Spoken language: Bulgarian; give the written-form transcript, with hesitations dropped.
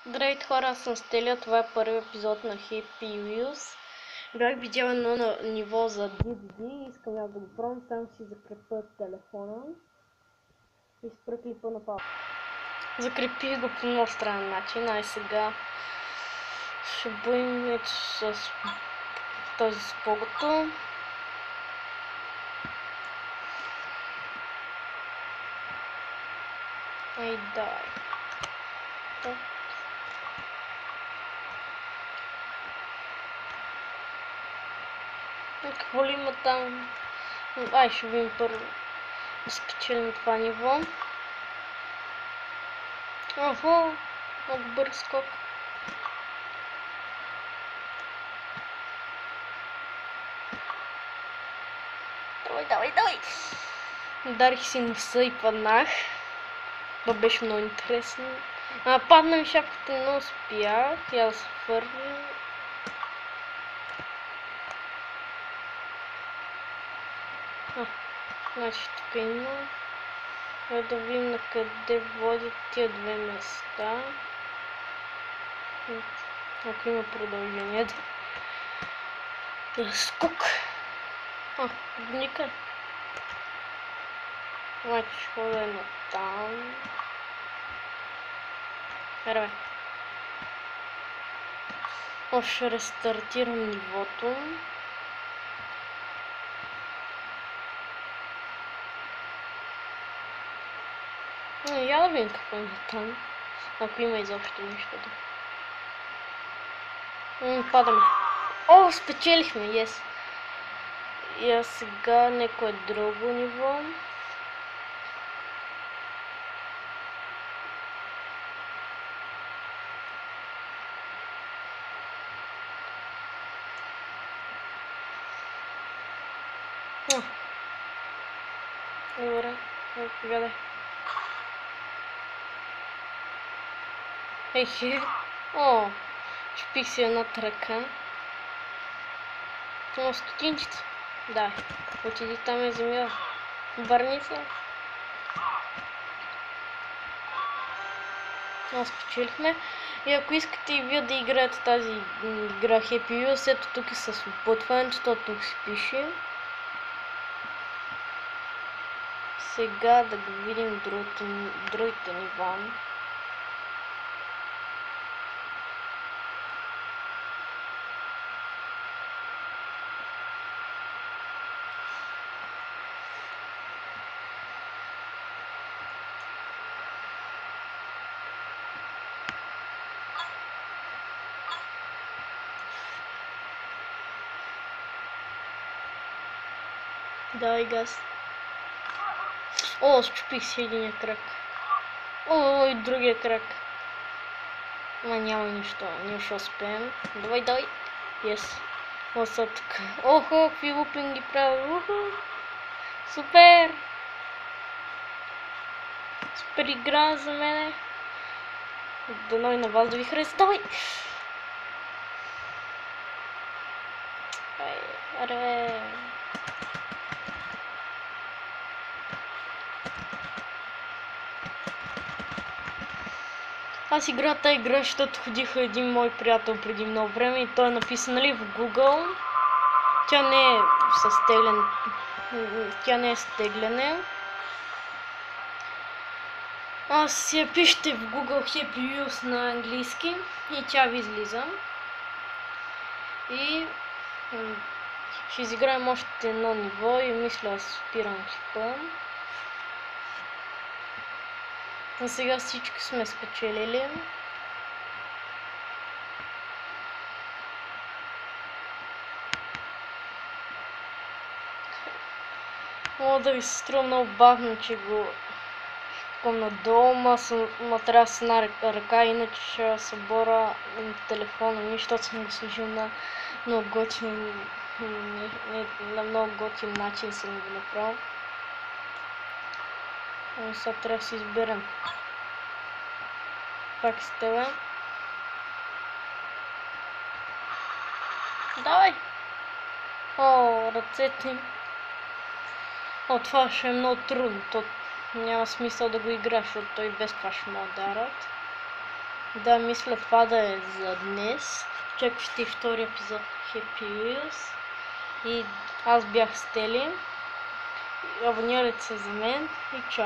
Здравейте хора, аз съм Стелия, това е първи епизод на Happy Wheels. Бях видял едно на ниво за DDD и искам я да го пробвам, само си закрепя телефона и спра клипа на пауза. Закрепих го по много странен начин, а и сега ще бъдем ето с този спогото. Ай дай. Какво ли има там? Ай, ще видим първо да спечелим това ниво. Охо, много бърз скок. Давай! Ударих си носа и паднах. Това беше много интересно. Падна ми шапката, но успях. Я да се фърля. Значи тук има. Да видим на къде водят тия две места. Ако има продължение. Скок. Вника. Значи ще хода едно там. Ерве. Ще рестартирам нивото. Я да видим какво има там. Ако има изобщо нещо. Падаме. Спечелихме, yes. И сега некое друго ниво. Добре, гледай. Ехе. Чупих си едната ръка. Това стотинчица. Да, отиди там е земя. Върни се. Спечелихме. И ако искате и вие да играете тази игра Happy Wheels, ето тук е с опътването, тук си пише. Сега да го видим другите нива. Давай газ. Счупих си единия крак. И другия крак. Няма нищо. Ние ще успеем. Давай. Yes. Са тук. Какви лупинги правя. Супер! Супер игра за мене. Дано и на вас да ви хареса. Давай! Аре! Аз играя тази игра, защото ходиха един мой приятел преди много време и той е написан, нали, в Google. Тя не е с теглен. Тя не е с тегляне. Си я пишете в Google Happy Wheels на английски и тя ви излиза. И ще изиграем още едно ниво и мисля да спирам клипа. За сега всички сме спечелили. Мога да ви се струва много бавно, че го шукам надолу, ма трябва да с една ръка, иначе ще събора телефона ми, защото съм го сложил на много готин, на много готин начин съм го направил. Сега трябва да си изберем. Пак с тебе. Давай! Ръцете. Това ще е много трудно. Няма смисъл да го играш, защото той без това ще ме ударят. Да, мисля това да е за днес. Чакайте втори епизод Happy Wheels. И аз бях Стели. Абонирайте се за мен и чао!